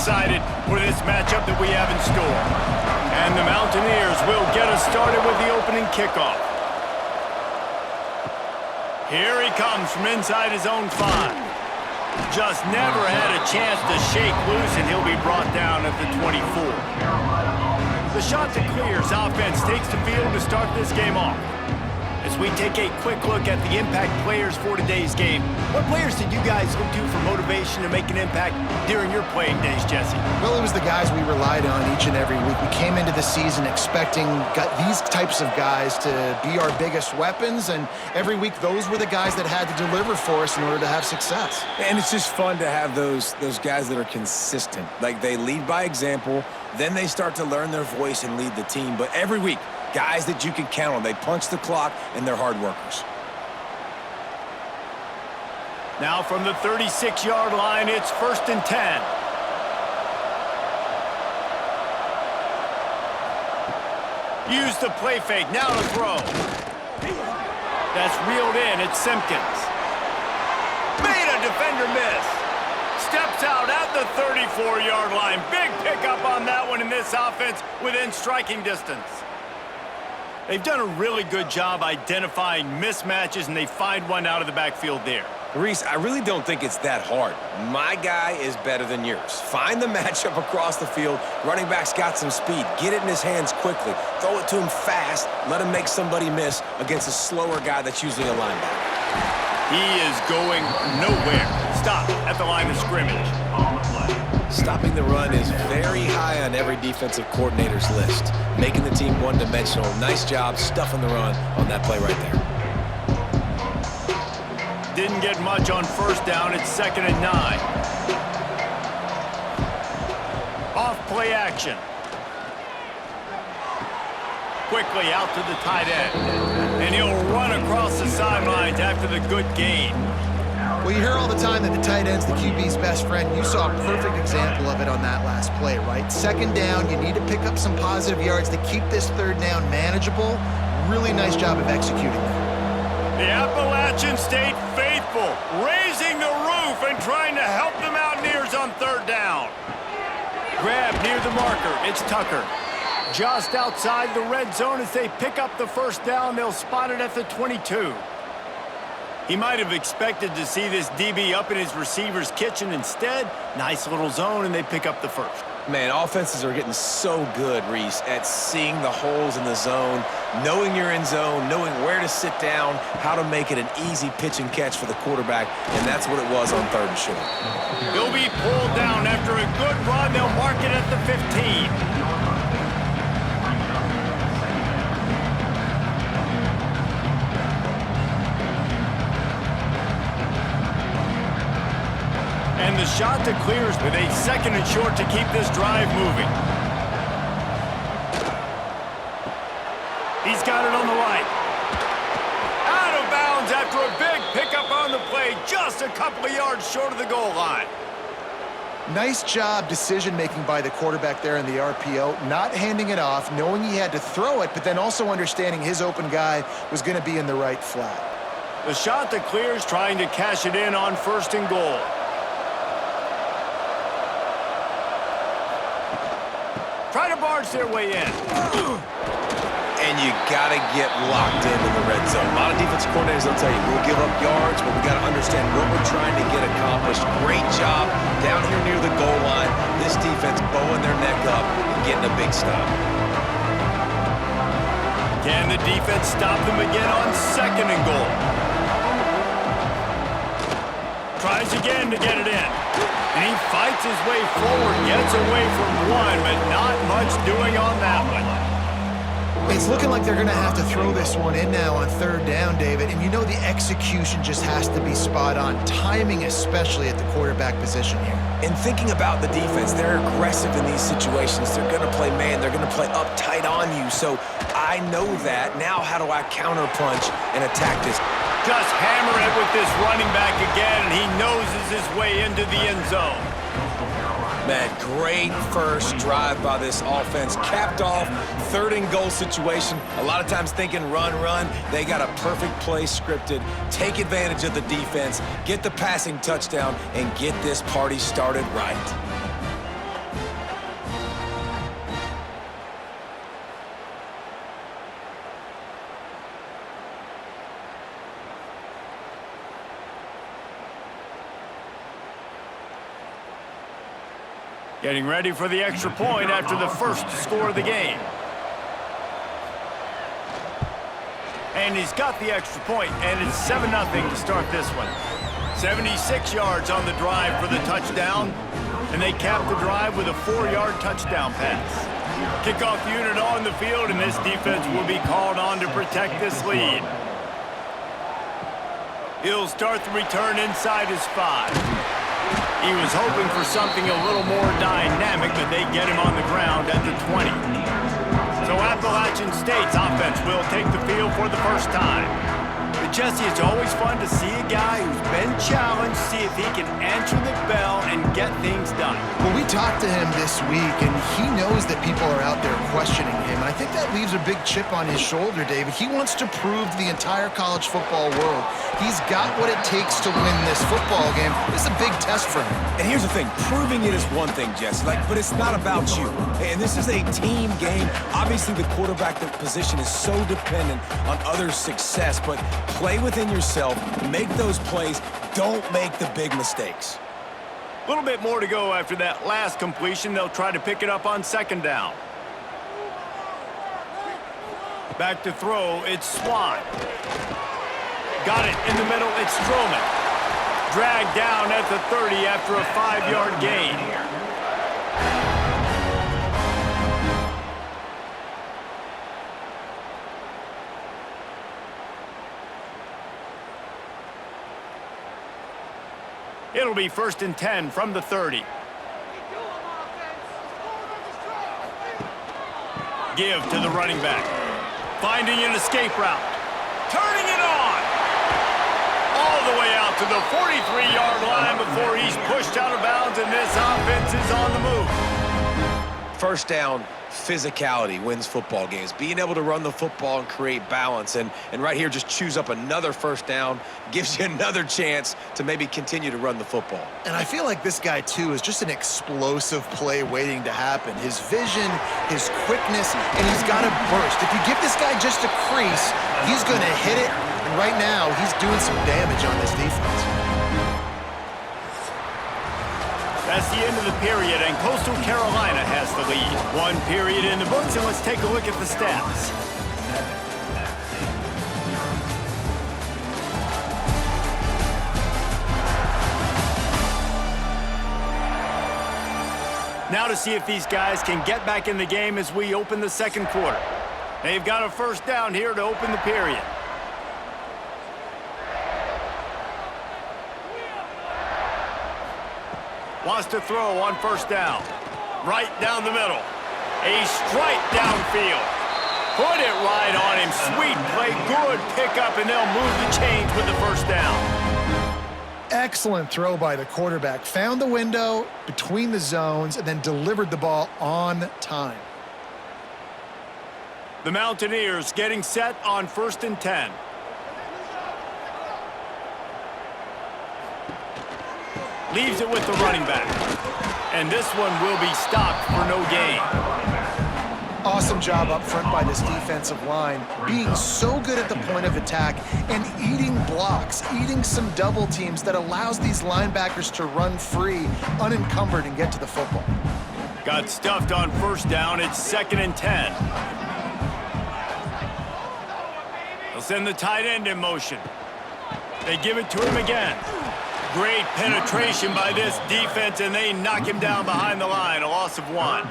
excited for this matchup that we have in store. And the Mountaineers will get us started with the opening kickoff. Here he comes from inside his own 5. Just never had a chance to shake loose, and he'll be brought down at the 24. The shot to clear's offense takes the field to start this game off. As we take a quick look at the impact players for today's game, what players did you guys look to for motivation to make an impact during your playing days, Jesse? Well, it was the guys we relied on each and every week. We came into the season expecting these types of guys to be our biggest weapons, and every week those were the guys that had to deliver for us in order to have success. And it's just fun to have those guys that are consistent. Like, they lead by example, then they start to learn their voice and lead the team. But every week, guys that you can count on. They punch the clock, and they're hard workers. Now from the 36-yard line, it's 1st and 10. Use the play fake. Now to throw. That's reeled in. It's Simpkins. Made a defender miss. Steps out at the 34-yard line. Big pickup on that one in this offense within striking distance. They've done a really good job identifying mismatches, and they find one out of the backfield there. Reese, I really don't think it's that hard. My guy is better than yours. Find the matchup across the field. Running back's got some speed. Get it in his hands quickly. Throw it to him fast. Let him make somebody miss against a slower guy that's usually a linebacker. He is going nowhere. Stop at the line of scrimmage. Stopping the run is very high on every defensive coordinator's list. Making the team one-dimensional. Nice job stuffing the run on that play right there. Didn't get much on 1st down. It's 2nd and 9. Off play action. Quickly out to the tight end. And he'll run across the sidelines after the good gain. Well, you hear all the time that the tight end's the QB's best friend. You saw a perfect example of it on that last play, right? 2nd down, you need to pick up some positive yards to keep this 3rd down manageable. Really nice job of executing that. The Appalachian stayed faithful, raising the roof and trying to help the Mountaineers on 3rd down. Grab near the marker. It's Tucker. Just outside the red zone as they pick up the 1st down. They'll spot it at the 22. He might have expected to see this DB up in his receiver's kitchen. Instead, nice little zone, and they pick up the 1st. Man, offenses are getting so good, Reese, at seeing the holes in the zone, knowing you're in zone, knowing where to sit down, how to make it an easy pitch and catch for the quarterback, and that's what it was on 3rd and short. He'll be pulled down after a good run. They'll mark it at the 15. And the shot to clears with a 2nd and short to keep this drive moving. He's got it on the right. Out of bounds after a big pickup on the play, just a couple of yards short of the goal line. Nice job decision-making by the quarterback there in the RPO, not handing it off, knowing he had to throw it, but then also understanding his open guy was going to be in the right flat. The shot to clears, trying to cash it in on 1st and goal. Try to barge their way in. And you got to get locked in the red zone. A lot of defensive coordinators will tell you, we'll give up yards, but we got to understand what we're trying to get accomplished. Great job down here near the goal line. This defense bowing their neck up and getting a big stop. Can the defense stop them again on 2nd and goal? Tries again to get it in. And he fights his way forward, gets away from one, but not much doing on that one. It's looking like they're going to have to throw this one in now on 3rd down, David. And you know the execution just has to be spot on. Timing, especially at the quarterback position here. And thinking about the defense, they're aggressive in these situations. They're going to play man. They're going to play uptight on you. So I know that. Now how do I counterpunch and attack this? Just hammer it with this running back again, and he noses his way into the end zone. Man, great first drive by this offense. Capped off, 3rd and goal situation. A lot of times thinking run, run. They got a perfect play scripted. Take advantage of the defense, get the passing touchdown, and get this party started right. Getting ready for the extra point after the first score of the game. And he's got the extra point, and it's 7-0 to start this one. 76 yards on the drive for the touchdown, and they cap the drive with a 4-yard touchdown pass. Kickoff unit on the field, and this defense will be called on to protect this lead. He'll start the return inside his 5. He was hoping for something a little more dynamic, but they get him on the ground at the 20. So Appalachian State's offense will take the field for the first time. But Jesse, it's always fun to see a guy who's been challenged, see if he can answer the bell and get things done. Well, we talked to him this week, and he knows that people are out there questioning him. And I think that leaves a big chip on his shoulder, David. He wants to prove to the entire college football world he's got what it takes to win this football game. This is a big test for him. And here's the thing, proving it is one thing, Jesse, but it's not about you. And this is a team game. Obviously, the quarterback position is so dependent on others' success, but play within yourself, make those plays, don't make the big mistakes. A little bit more to go after that last completion. They'll try to pick it up on 2nd down. Back to throw, it's Swan. Got it in the middle, it's Stroman. Dragged down at the 30 after a 5-yard gain. It'll be 1st and 10 from the 30. Give to the running back. Finding an escape route. Turning it on. All the way out to the 43-yard line before he's pushed out of bounds, and this offense is on the move. First down, physicality wins football games. Being able to run the football and create balance. And right here, just choose up another first down, gives you another chance to maybe continue to run the football. And I feel like this guy, too, is just an explosive play waiting to happen. His vision, his quickness, and he's got a burst. If you give this guy just a crease, he's going to hit it. And right now, he's doing some damage on this defense. That's the end of the period, and Coastal Carolina has the lead. 1 period in the books, and let's take a look at the stats. Now to see if these guys can get back in the game as we open the 2nd quarter. They've got a first down here to open the period. Wants to throw on 1st down. Right down the middle. A strike downfield. Put it right on him. Sweet play. Good pickup, and they'll move the chains with the 1st down. Excellent throw by the quarterback. Found the window between the zones and then delivered the ball on time. The Mountaineers getting set on 1st and 10. Leaves it with the running back. And this one will be stopped for no gain. Awesome job up front by this defensive line, being so good at the point of attack and eating blocks, eating some double teams that allows these linebackers to run free, unencumbered, and get to the football. Got stuffed on 1st down. It's 2nd and 10. They'll send the tight end in motion. They give it to him again. Great penetration by this defense, and they knock him down behind the line. A loss of 1.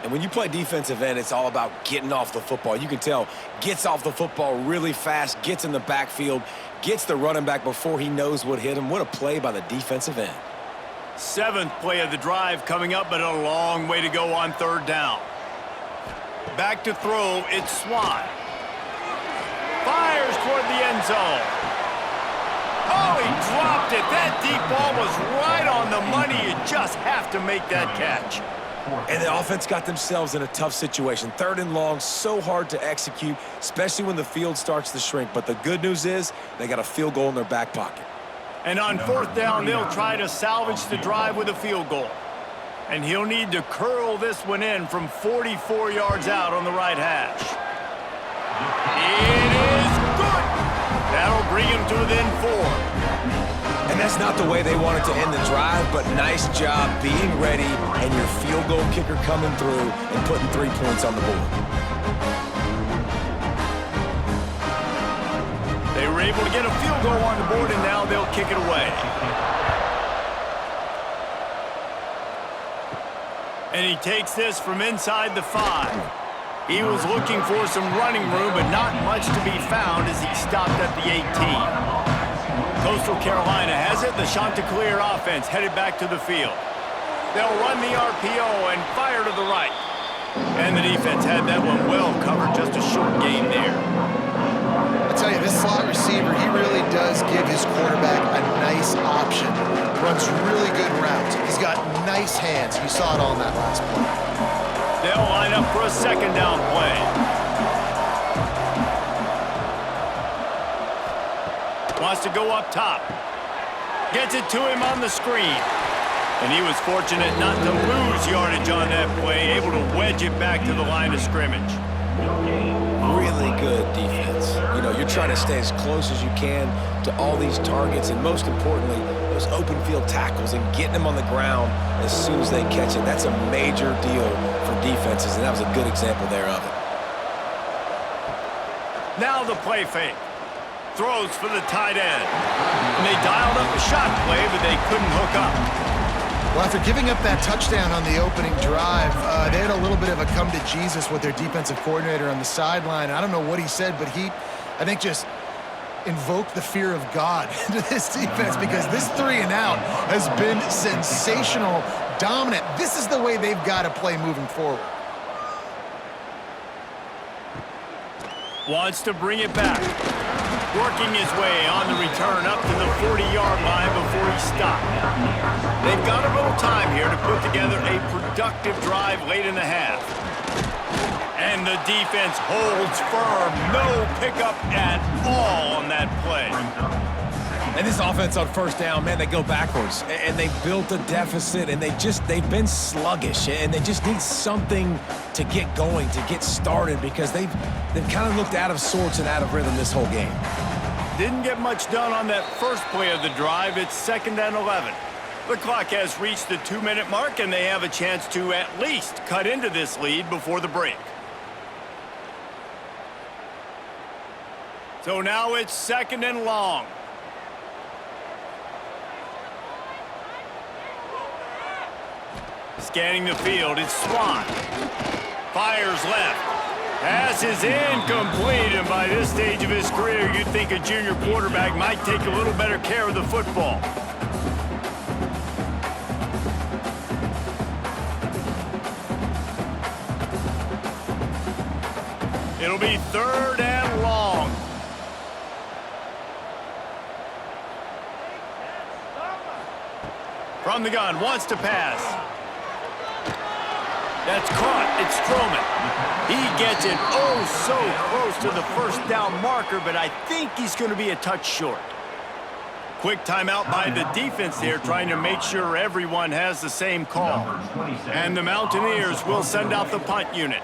And when you play defensive end, it's all about getting off the football. You can tell, gets off the football really fast, gets in the backfield, gets the running back before he knows what hit him. What a play by the defensive end. 7th play of the drive coming up, but a long way to go on 3rd down. Back to throw, it's Swan. Fires toward the end zone. Oh, he dropped it. That deep ball was right on the money. You just have to make that catch. And the offense got themselves in a tough situation. 3rd and long, so hard to execute, especially when the field starts to shrink. But the good news is they got a field goal in their back pocket. And on 4th down, they'll try to salvage the drive with a field goal. And he'll need to curl this one in from 44 yards out on the right hash. It is good. That'll bring him to within 4. And And that's not the way they wanted to end the drive, but nice job being ready and your field goal kicker coming through and putting 3 points on the board. They were able to get a field goal on the board, and now they'll kick it away. And he takes this from inside the 5. He was looking for some running room, but not much to be found as he stopped at the 18. Coastal Carolina has it. The Chanticleer offense headed back to the field. They'll run the RPO and fire to the right. And the defense had that one well covered, just a short gain there. I tell you, this slot receiver, he really does give his quarterback a nice option. Runs really good routes. He's got nice hands. You saw it all in that last play. They'll line up for a second down play. Wants to go up top. Gets it to him on the screen. And he was fortunate not to lose yardage on that play, able to wedge it back to the line of scrimmage. Really good defense. You know, you're trying to stay as close as you can to all these targets, and most importantly, those open field tackles and getting them on the ground as soon as they catch it. That's a major deal for defenses, and that was a good example there of it. Now the play fake. Throws for the tight end. And they dialed up a shot play, but they couldn't hook up. Well, after giving up that touchdown on the opening drive, they had a little bit of a come to Jesus with their defensive coordinator on the sideline. I don't know what he said, but he, I think, just invoked the fear of God into this defense, because this 3 and out has been sensational, dominant. This is the way they've got to play moving forward. Wants to bring it back. Working his way on the return up to the 40-yard line before he stopped. They've got a little time here to put together a productive drive late in the half. And the defense holds firm. No pickup at all on that play. And this offense on first down, man, they go backwards. And they built a deficit, and they've been sluggish. And they just need something to get going, to get started, because they've kind of looked out of sorts and out of rhythm this whole game. Didn't get much done on that first play of the drive. It's 2nd and 11. The clock has reached the 2-minute mark, and they have a chance to at least cut into this lead before the break. So now it's 2nd and long. Scanning the field, it's Swan. Fires left. Pass is incomplete, and by this stage of his career, you'd think a junior quarterback might take a little better care of the football. It'll be 3rd and long. From the gun, wants to pass. That's caught. It's Stroman. He gets it oh so close to the first down marker, but I think he's going to be a touch short. Quick timeout by the defense there, trying to make sure everyone has the same call. And the Mountaineers will send out the punt unit.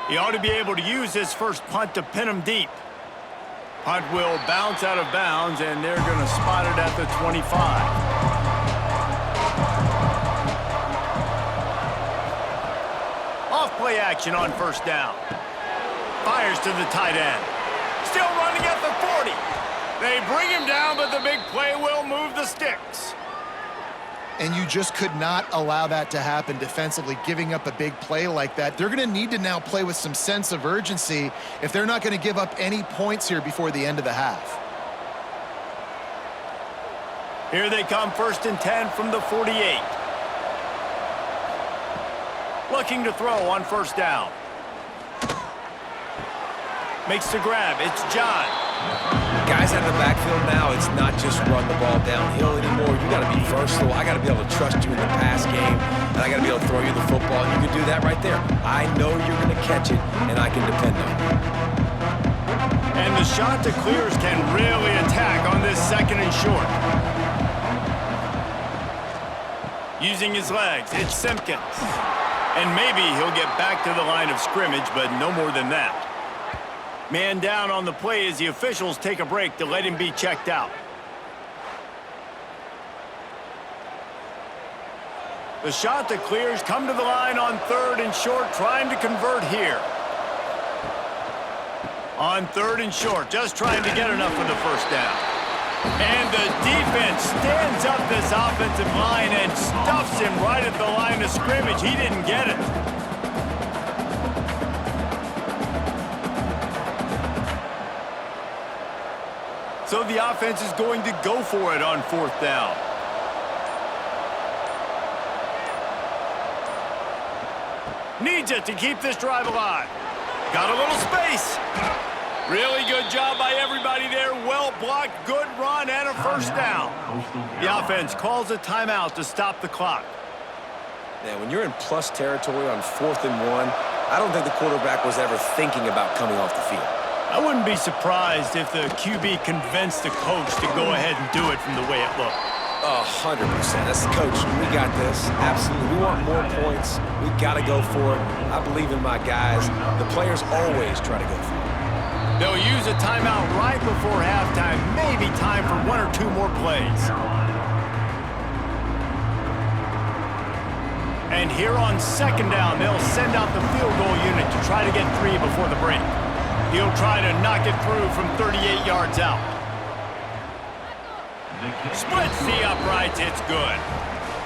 He ought to be able to use this first punt to pin him deep. Punt will bounce out of bounds, and they're going to spot it at the 25. Play action on first down. Fires to the tight end. Still running at the 40. They bring him down, but the big play will move the sticks. And you just could not allow that to happen defensively, giving up a big play like that. They're going to need to now play with some sense of urgency if they're not going to give up any points here before the end of the half. Here they come, 1st and 10 from the 48. Looking to throw on first down. Makes the grab. It's John. Guys out of the backfield now, it's not just run the ball downhill anymore. You got to be versatile. I got to be able to trust you in the pass game, and I got to be able to throw you the football. And you can do that right there. I know you're going to catch it, and I can depend on it. And the Chanticleers can really attack on this 2nd and short. Using his legs, it's Simpkins. And maybe he'll get back to the line of scrimmage, but no more than that. Man down on the play as the officials take a break to let him be checked out. The shot that clears, come to the line on 3rd and short, trying to convert here. On 3rd and short, just trying to get enough for the first down. And the defense stands up this offensive line and stuffs him right at the line of scrimmage. He didn't get it. So the offense is going to go for it on 4th down. Needs it to keep this drive alive. Got a little space. Really good job by everybody there. Well blocked, good run, and a first down. The offense calls a timeout to stop the clock. Yeah, when you're in plus territory on 4th and 1, I don't think the quarterback was ever thinking about coming off the field. I wouldn't be surprised if the QB convinced the coach to go ahead and do it from the way it looked. 100%. That's the coach. We got this. Absolutely. We want more points. We got to go for it. I believe in my guys. The players always try to go for it. They'll use a timeout right before halftime. Maybe time for 1 or 2 more plays. And here on 2nd down, they'll send out the field goal unit to try to get 3 before the break. He'll try to knock it through from 38 yards out. Splits the uprights, it's good.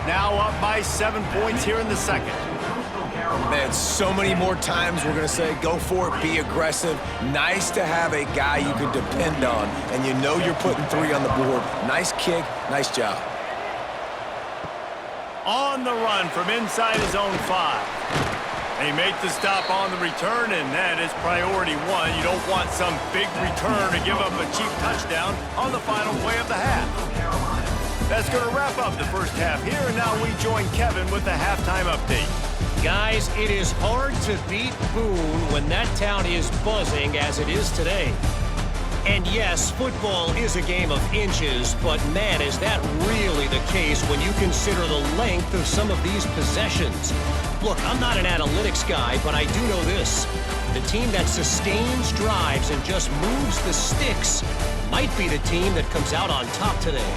Now up by 7 points here in the 2nd. Man, so many more times we're going to say, go for it, be aggressive. Nice to have a guy you can depend on, and you know you're putting 3 on the board. Nice kick, nice job. On the run from inside his own 5. They make the stop on the return, and that is priority 1. You don't want some big return to give up a cheap touchdown on the final play of the half. That's going to wrap up the first half here, and now we join Kevin with the halftime update. Guys, it is hard to beat Boone when that town is buzzing as it is today. And yes, football is a game of inches, but man, is that really the case when you consider the length of some of these possessions. Look, I'm not an analytics guy, but I do know this. The team that sustains drives and just moves the sticks might be the team that comes out on top today.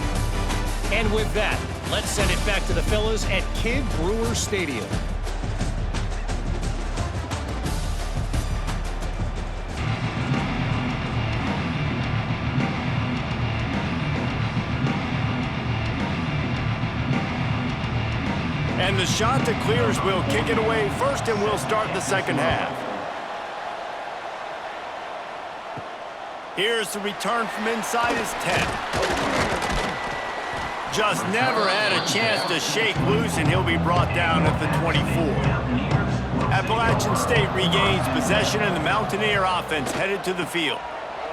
And with that, let's send it back to the fellas at Kid Brewer Stadium. And the shot that clears will kick it away first, and we'll start the 2nd half. Here's the return from inside his 10. Just never had a chance to shake loose, and he'll be brought down at the 24. Appalachian State regains possession, and the Mountaineer offense headed to the field.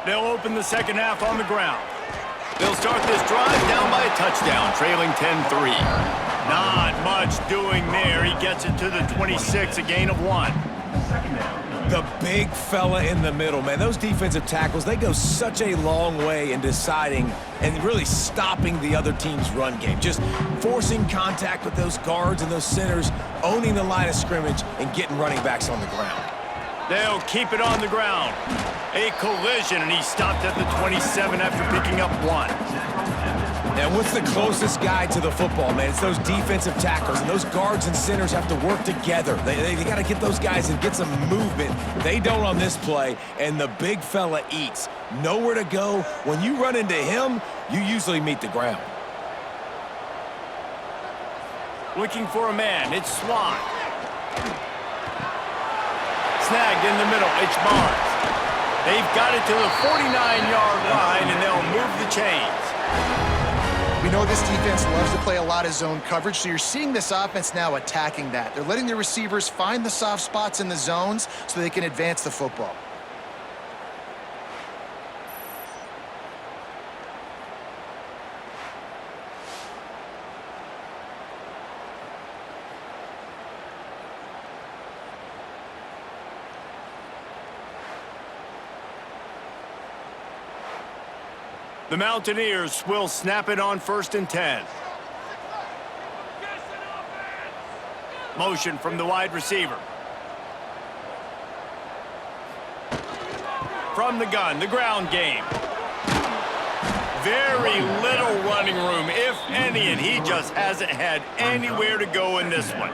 They'll open the 2nd half on the ground. They'll start this drive down by a touchdown, trailing 10-3. Not much doing there. He gets it to the 26, a gain of 1. The big fella in the middle, man. Those defensive tackles, they go such a long way in deciding and really stopping the other team's run game. Just forcing contact with those guards and those centers, owning the line of scrimmage, and getting running backs on the ground. They'll keep it on the ground. A collision, and he stopped at the 27 after picking up 1. And what's the closest guy to the football, man? It's those defensive tackles, and those guards and centers have to work together. They got to get those guys and get some movement. They don't on this play, and the big fella eats. Nowhere to go. When you run into him, you usually meet the ground. Looking for a man. It's Swan. Snagged in the middle. It's Barnes. They've got it to the 49-yard line, and they'll move the chains. We know this defense loves to play a lot of zone coverage, so you're seeing this offense now attacking that. They're letting the receivers find the soft spots in the zones so they can advance the football. The Mountaineers will snap it on 1st and 10. Motion from the wide receiver. From the gun, the ground game. very little running room, if any, and he just hasn't had anywhere to go in this one.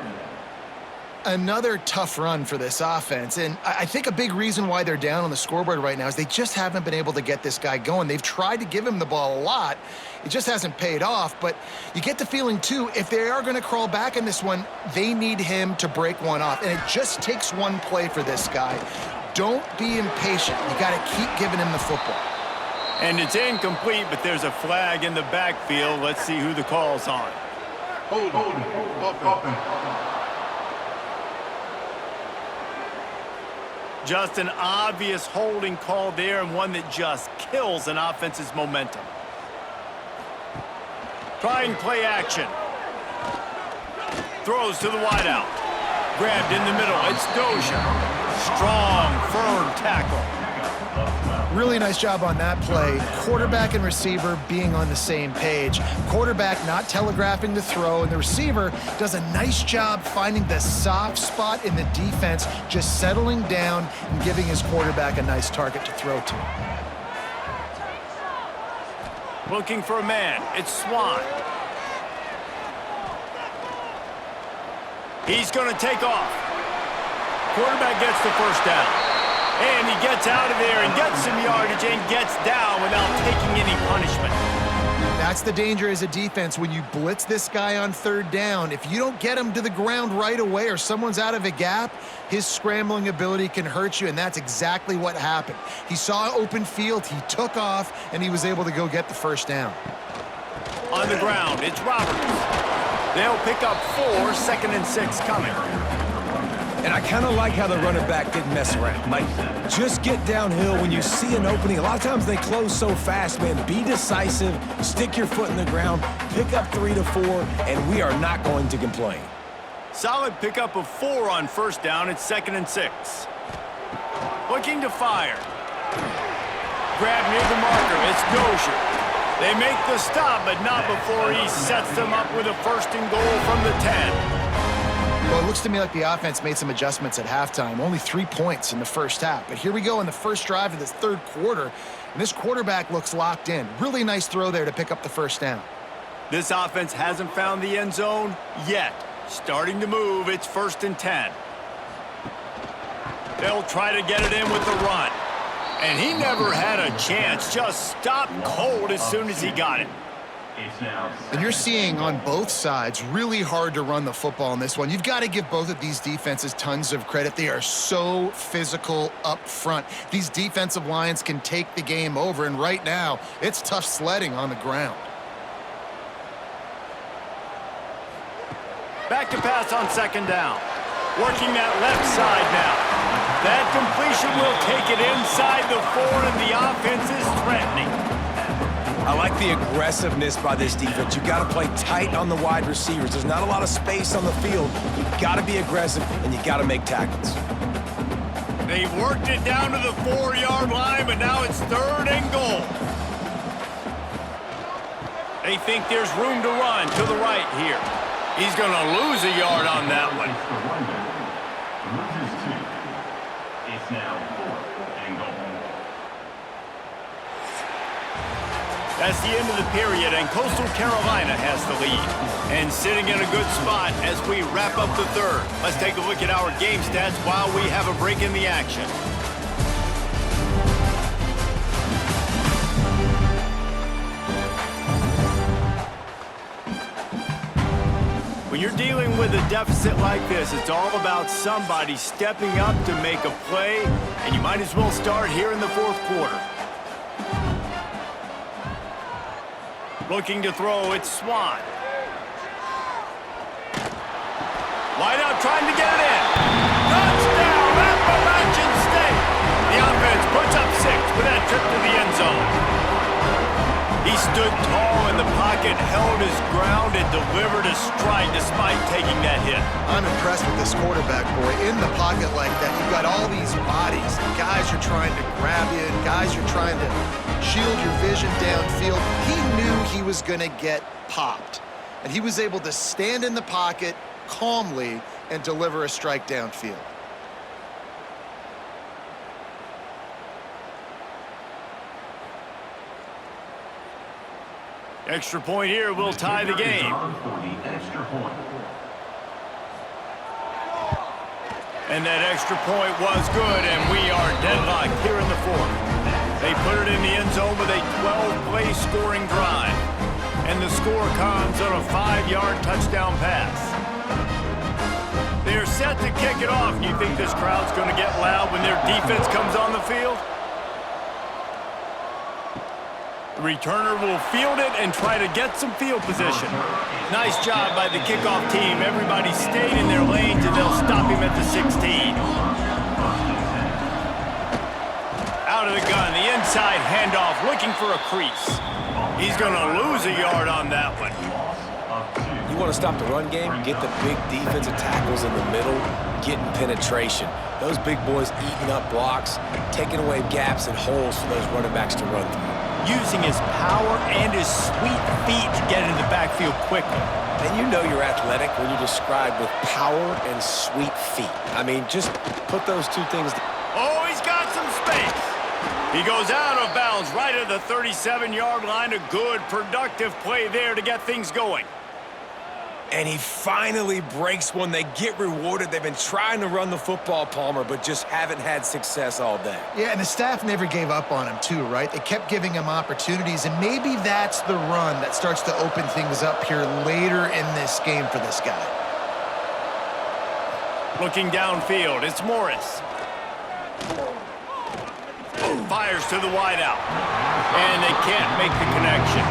Another tough run for this offense, and I think a big reason why they're down on the scoreboard right now is they just haven't been able to get this guy going. They've tried to give him the ball a lot. It just hasn't paid off, but you get the feeling, too, if they are going to crawl back in this one, they need him to break one off, and it just takes one play for this guy. Don't be impatient. You got to keep giving him the football. And it's incomplete, but there's a flag in the backfield. Let's see who the call's on. Hold on. Just an obvious holding call there, and one that just kills an offense's momentum. Trying play action. Throws to the wideout. Grabbed in the middle. It's Dozier. Strong, firm tackle. Really nice job on that play. Quarterback and receiver being on the same page. Quarterback not telegraphing the throw, and the receiver does a nice job finding the soft spot in the defense, just settling down and giving his quarterback a nice target to throw to. Looking for a man. It's Swan. He's going to take off. Quarterback gets the first down. And he gets out of there and gets some yardage and gets down without taking any punishment. That's the danger as a defense when you blitz this guy on third down. If you don't get him to the ground right away or someone's out of a gap, his scrambling ability can hurt you, and that's exactly what happened. He saw open field, he took off, and he was able to go get the first down. On the ground, it's Roberts. They'll pick up 4, 2nd and 6 coming. And I kind of like how the running back didn't mess around. Like, just get downhill when you see an opening. A lot of times they close so fast, man. Be decisive, stick your foot in the ground, pick up 3 to 4, and we are not going to complain. Solid pickup of 4 on first down. It's 2nd and 6. Looking to fire. Grab near the marker. It's Dozier. They make the stop, but not before he sets them up with a 1st and goal from the 10. Well, it looks to me like the offense made some adjustments at halftime. Only 3 points in the first half. But here we go in the first drive of this third quarter. And this quarterback looks locked in. Really nice throw there to pick up the first down. This offense hasn't found the end zone yet. Starting to move. It's 1st and 10. They'll try to get it in with the run. And he never had a chance. Just stopped cold as soon as he got it. And you're seeing on both sides really hard to run the football in this one. You've got to give both of these defenses tons of credit. They are so physical up front. These defensive lines can take the game over, and right now it's tough sledding on the ground. Back to pass on 2nd down. Working that left side now. That completion will take it inside the 4, and the offense is threatening. I like the aggressiveness by this defense. You got to play tight on the wide receivers. There's not a lot of space on the field. You got to be aggressive, and you got to make tackles. They've worked it down to the 4-yard line, but now it's 3rd and goal. They think there's room to run to the right here. He's going to lose a yard on that one. It's now 4th and goal. That's the end of the period, and Coastal Carolina has the lead. And sitting in a good spot as we wrap up the third. Let's take a look at our game stats while we have a break in the action. When you're dealing with a deficit like this, it's all about somebody stepping up to make a play, and you might as well start here in the 4th quarter. Looking to throw, it's Swan. Wide out, trying to get it in. Touchdown, Appalachian State. The offense puts up 6 with that trip to the end zone. He stood tall in the pocket, held his ground, and delivered a strike despite taking that hit. I'm impressed with this quarterback, boy. In the pocket like that, you've got all these bodies. Guys are trying to grab you. Guys are trying to shield your vision downfield. He knew he was going to get popped. And he was able to stand in the pocket calmly and deliver a strike downfield. Extra point here will tie the game. For the extra point. And that extra point was good, and we are deadlocked here in the fourth. They put it in the end zone with a 12-play scoring drive. And the score comes on a 5-yard touchdown pass. They're set to kick it off. You think this crowd's going to get loud when their defense comes on the field? The returner will field it and try to get some field position. Nice job by the kickoff team. Everybody stayed in their lanes, and they'll stop him at the 16. Out of the gun, the inside handoff, looking for a crease. He's going to lose a yard on that one. You want to stop the run game? Get the big defensive tackles in the middle, getting penetration. Those big boys eating up blocks, taking away gaps and holes for those running backs to run through. Using his power and his sweet feet to get into the backfield quickly. And you know you're athletic when you're described with power and sweet feet. I mean, just put those two things together. Oh, he's got some space. He goes out of bounds right at the 37-yard line. A good, productive play there to get things going. And he finally breaks one. They get rewarded. They've been trying to run the football, Palmer, but just haven't had success all day. Yeah, and the staff never gave up on him too, right? They kept giving him opportunities, and maybe that's the run that starts to open things up here later in this game for this guy. Looking downfield, it's Morris. Fires to the wideout. And they can't make the connection.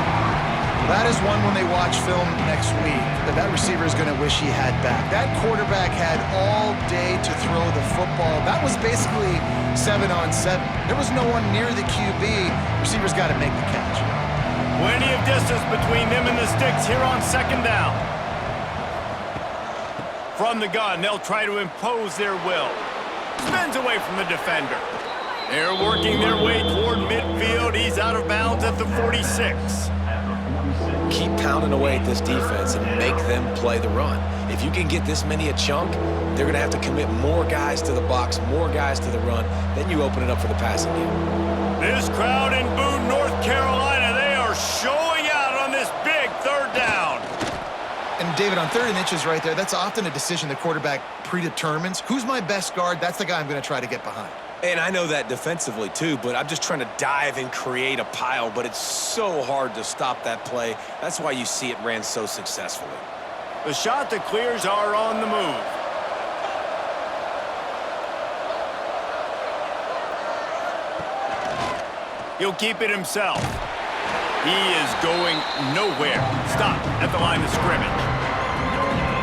That is one when they watch film next week that receiver is going to wish he had back. That quarterback had all day to throw the football. That was basically 7-on-7. There was no one near the QB. Receiver's got to make the catch. Plenty of distance between them and the sticks here on second down. From the gun, they'll try to impose their will. Spins away from the defender. They're working their way toward midfield. He's out of bounds at the 46. Keep pounding away at this defense and make them play the run. If you can get this many a chunk, they're going to have to commit more guys to the box, more guys to the run. Then you open it up for the passing game. This crowd in Boone, North Carolina, they are showing out on this big third down. And David, on 3rd and inches right there, that's often a decision the quarterback predetermines. Who's my best guard? That's the guy I'm going to try to get behind. And I know that defensively too, but I'm just trying to dive and create a pile, but it's so hard to stop that play. That's why you see it ran so successfully. The shot that clears are on the move. He'll keep it himself. He is going nowhere. Stop at the line of scrimmage.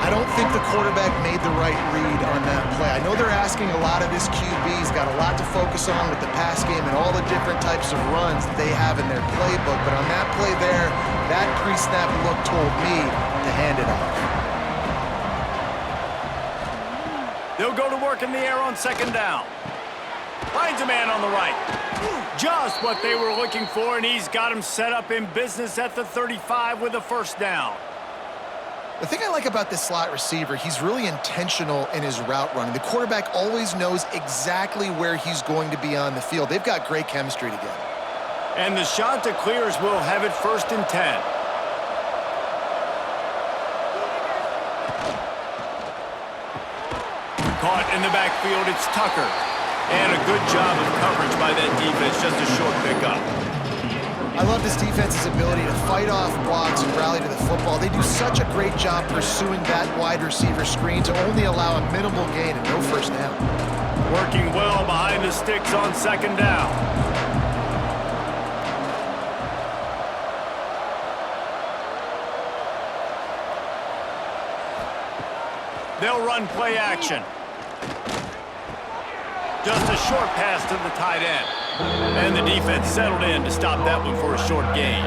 I don't think the quarterback made the right read on that play. I know they're asking a lot of this QB. He's got a lot to focus on with the pass game and all the different types of runs that they have in their playbook. But on that play there, that pre-snap look told me to hand it off. They'll go to work in the air on second down. Finds a man on the right. Just what they were looking for, and he's got him set up in business at the 35 with a first down. The thing I like about this slot receiver, he's really intentional in his route running. The quarterback always knows exactly where he's going to be on the field. They've got great chemistry together. And the shot that clears will have it 1st and 10. Caught in the backfield, it's Tucker. And a good job of coverage by that defense, just a short pickup. I love this defense's ability to fight off blocks and rally to the football. They do such a great job pursuing that wide receiver screen to only allow a minimal gain and no first down. Working well behind the sticks on second down. They'll run play action. Just a short pass to the tight end. And the defense settled in to stop that one for a short gain.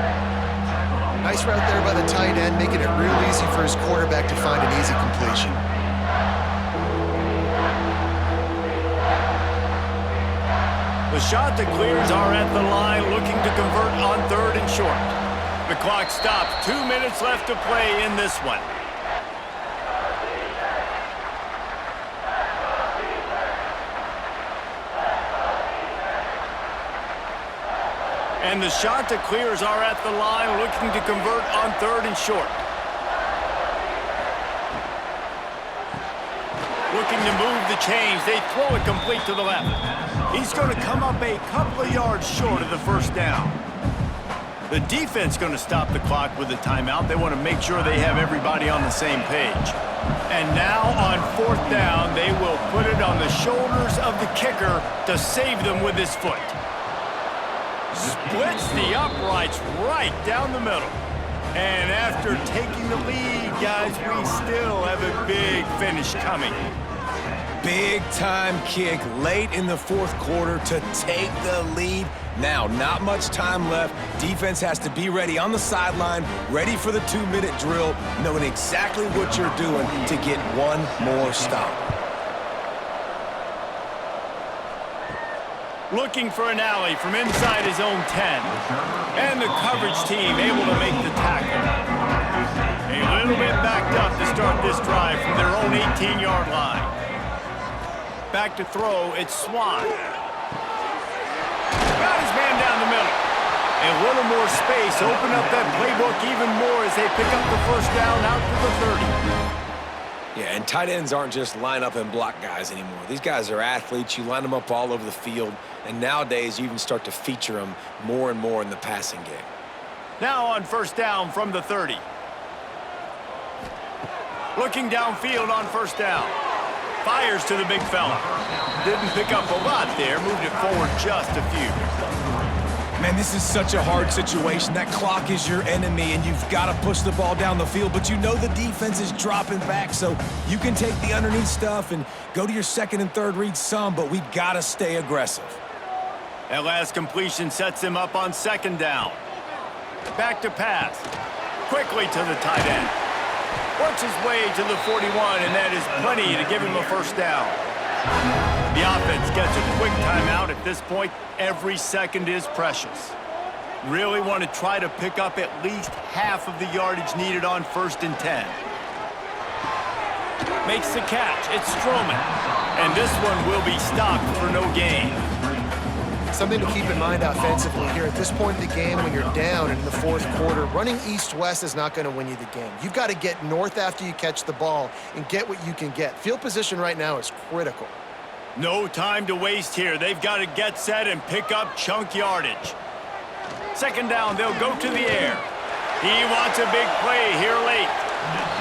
Nice route there by the tight end, making it real easy for his quarterback to find an easy completion. The shot that clears are at the line, looking to convert on 3rd and short. The clock stops. 2 minutes left to play in this one. And the shot to clears are at the line, looking to convert on 3rd and short. Looking to move the chains. They throw it complete to the left. He's going to come up a couple of yards short of the 1st down. The defense going to stop the clock with a timeout. They want to make sure they have everybody on the same page. And now on 4th down, they will put it on the shoulders of the kicker to save them with his foot. Splits the uprights right down the middle. And after taking the lead, guys, we still have a big finish coming. Big-time kick late in the 4th quarter to take the lead. Now, not much time left. Defense has to be ready on the sideline, ready for the 2-minute drill, knowing exactly what you're doing to get one more stop. Looking for an alley from inside his own 10. And the coverage team able to make the tackle. A little bit backed up to start this drive from their own 18-yard line. Back to throw, it's Swan. Got his man down the middle. A little more space, open up that playbook even more as they pick up the 1st down out to the 30. Yeah, and tight ends aren't just line up and block guys anymore. These guys are athletes. You line them up all over the field, and nowadays you even start to feature them more and more in the passing game. Now on 1st down from the 30. Looking downfield on 1st down. Fires to the big fella. Didn't pick up a lot there, moved it forward just a few. Man, this is such a hard situation. That clock is your enemy, and you've got to push the ball down the field, but you know the defense is dropping back, so you can take the underneath stuff and go to your 2nd and 3rd read some, but we got to stay aggressive. That last completion sets him up on 2nd down. Back to pass. Quickly to the tight end. Works his way to the 41, and that is plenty to give him a 1st down. The offense gets a quick timeout. At this point, every second is precious. Really want to try to pick up at least half of the yardage needed on 1st and 10. Makes the catch. It's Stroman. And this one will be stopped for no gain. Something to keep in mind offensively here at this point in the game when you're down in the 4th quarter, running east-west is not going to win you the game. You've got to get north after you catch the ball and get what you can get. Field position right now is critical. No time to waste here. They've got to get set and pick up chunk yardage. 2nd down, they'll go to the air. He wants a big play here late.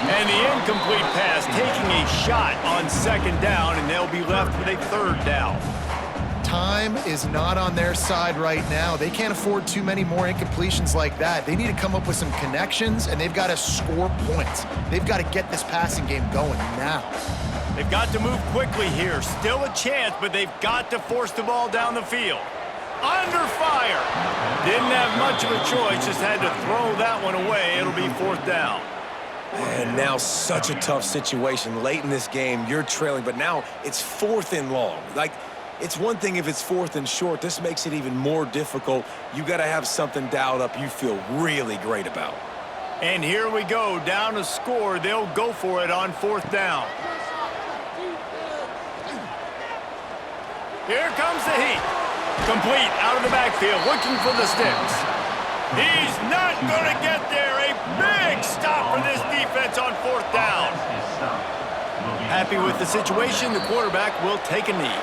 And the incomplete pass taking a shot on 2nd down, and they'll be left with a 3rd down. Time is not on their side right now. They can't afford too many more incompletions like that. They need to come up with some connections, and they've got to score points. They've got to get this passing game going now. They've got to move quickly here. Still a chance, but they've got to force the ball down the field. Under fire. Didn't have much of a choice, just had to throw that one away. It'll be 4th down. And now such a tough situation. Late in this game, you're trailing, but now it's 4th and long. It's one thing if it's 4th and short. This makes it even more difficult. You got to have something dialed up you feel really great about. And here we go, down a score. They'll go for it on 4th down. Here comes the heat. Complete out of the backfield, looking for the sticks. He's not going to get there. A big stop for this defense on 4th down. Happy with the situation, the quarterback will take a knee.